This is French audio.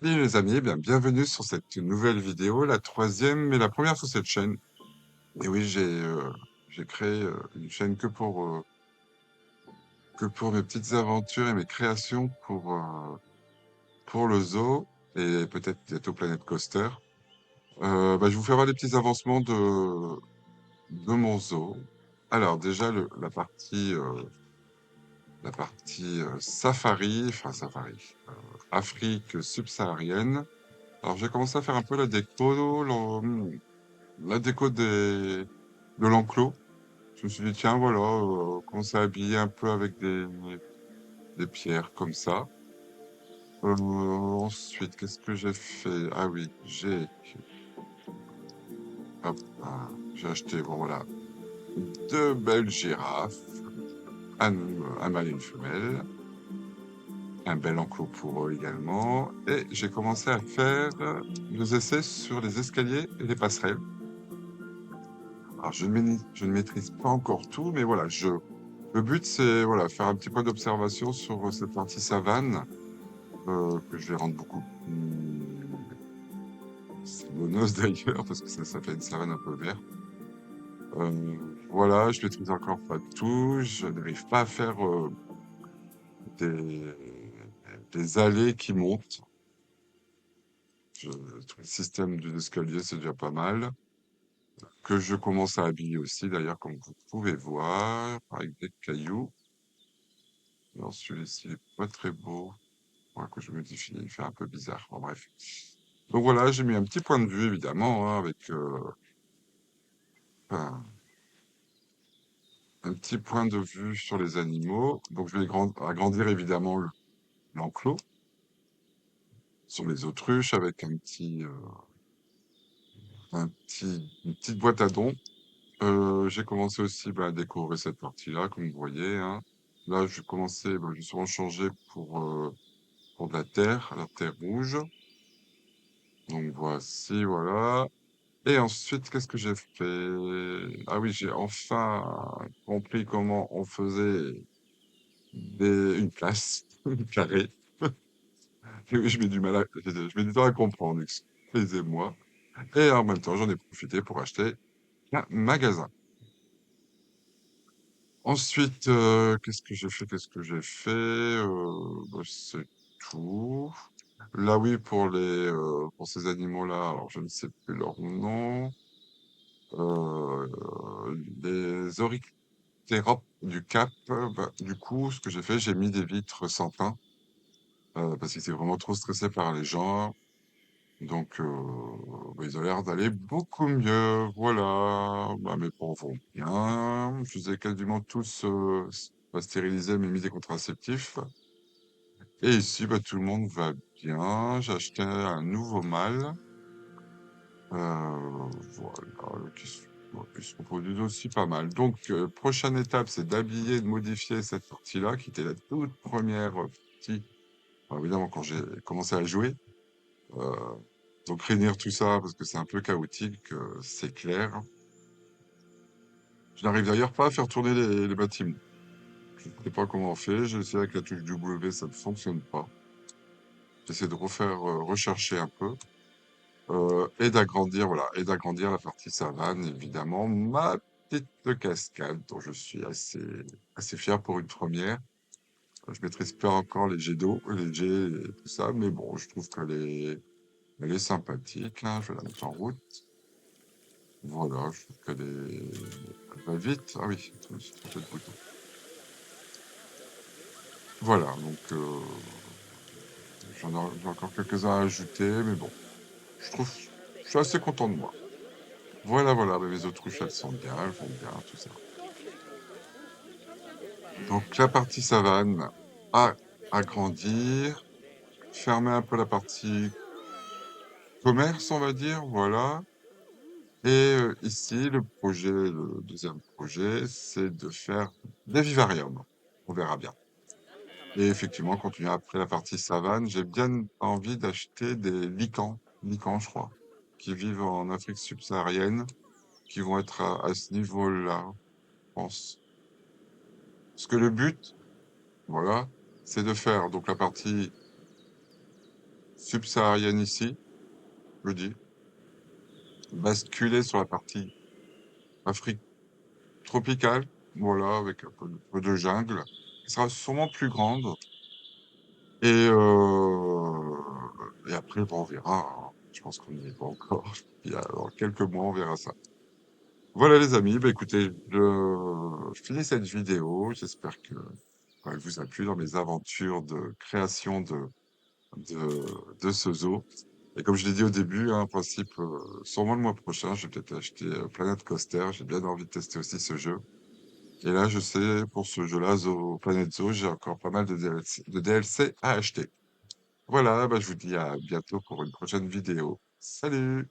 Salut les amis, bienvenue sur cette nouvelle vidéo, la troisième et la première sur cette chaîne. Et oui, j'ai créé une chaîne que pour mes petites aventures et mes créations pour le zoo et peut-être bientôt Planet Coaster. Je vous fais voir les petits avancements de mon zoo. Alors déjà la partie safari, enfin safari, Afrique subsaharienne. Alors j'ai commencé à faire un peu la déco de l'enclos. Je me suis dit, tiens, voilà, commencer à habiller un peu avec des pierres comme ça. Ensuite, qu'est-ce que j'ai fait? Ah oui, hop, j'ai acheté, bon voilà, deux belles girafes, un mâle et une femelle, un bel enclos pour eux également. Et j'ai commencé à faire des essais sur les escaliers et les passerelles. Alors, je ne maîtrise pas encore tout, mais voilà, le but, c'est voilà, faire un petit point d'observation sur cette partie savane que je vais rendre beaucoup plus savonneuse d'ailleurs, parce que ça fait une savane un peu verte. Voilà, je maîtrise encore pas tout. Je n'arrive pas à faire des, des allées qui montent. Tout le système des escaliers, c'est déjà pas mal. Que je commence à habiller aussi, d'ailleurs, comme vous pouvez voir, avec des cailloux. Alors, celui-ci est pas très beau. Faudra que je modifie, il fait un peu bizarre. Bon, bref. Donc voilà, j'ai mis un petit point de vue, évidemment, hein, avec un, un petit point de vue sur les animaux. Donc je vais agrandir, évidemment, l'enclos sur les autruches avec une petite boîte à dons. J'ai commencé aussi à décorer cette partie-là, comme vous voyez, hein. Là, je vais commencer, justement, changer pour de la terre rouge. Donc voici, voilà. Et ensuite, qu'est-ce que j'ai fait? Ah oui, j'ai enfin compris comment on faisait une place, une carré. Je mets je mets du temps à comprendre, excusez-moi. Et en même temps, j'en ai profité pour acheter un magasin. Ensuite, qu'est-ce que j'ai fait? Qu'est-ce que j'ai fait? C'est tout. Là, oui, pour ces animaux-là, alors je ne sais plus leur nom. Euh, les Terop du Cap, du coup, ce que j'ai fait, j'ai mis des vitres sans teint, parce qu'ils étaient vraiment trop stressés par les gens. Donc, ils ont l'air d'aller beaucoup mieux. Voilà. Mes pauvres vont bien. Je les ai quasiment tous pas stérilisés, mais mis des contraceptifs. Et ici, tout le monde va bien. J'ai acheté un nouveau mâle. Voilà, qui se reproduisent aussi pas mal. Donc, prochaine étape, c'est d'habiller, de modifier cette partie-là, qui était la toute première partie, évidemment, quand j'ai commencé à jouer. Euh, donc, réunir tout ça, parce que c'est un peu chaotique, c'est clair. Je n'arrive d'ailleurs pas à faire tourner les bâtiments. Je ne sais pas comment on fait. J'ai essayé avec la touche W, ça ne fonctionne pas. J'essaie de rechercher un peu. Et d'agrandir, voilà, et d'agrandir la partie savane, évidemment. Ma petite cascade, dont je suis assez fier pour une première. Je maîtrise pas encore les jets d'eau, les jets et tout ça, mais bon, je trouve elle est sympathique, là. Je vais la mettre en route. Voilà, je trouve elle va vite. Ah oui, je me suis trompé de bouton. Voilà, donc, j'ai encore quelques-uns à ajouter, mais bon, je suis assez content de moi. Voilà, voilà, mes autruches, elles sont bien, elles vont bien, tout ça. Donc la partie savane à agrandir, fermer un peu la partie commerce, on va dire, voilà. Et ici, le deuxième projet, c'est de faire des vivariums. On verra bien. Et effectivement, continuer après la partie savane, j'ai bien envie d'acheter des licans, je crois, qui vivent en Afrique subsaharienne, qui vont être à ce niveau-là, je pense. Parce que le but, voilà, c'est de faire donc la partie subsaharienne ici, je dis, basculer sur la partie Afrique tropicale, voilà, avec un peu de jungle, qui sera sûrement plus grande. Et, et après, bon, on verra, hein. Je pense qu'on n'y est pas encore. Il y a, dans quelques mois, on verra ça. Voilà les amis, bah écoutez, je finis cette vidéo. J'espère que bah, elle vous a plu dans mes aventures de création de ce zoo. Et comme je l'ai dit au début, hein, en principe, sûrement le mois prochain, je vais peut-être acheter Planet Coaster. J'ai bien envie de tester aussi ce jeu. Et là, je sais, pour ce jeu-là, Planet Zoo, j'ai encore pas mal de DLC à acheter. Voilà, bah, je vous dis à bientôt pour une prochaine vidéo. Salut!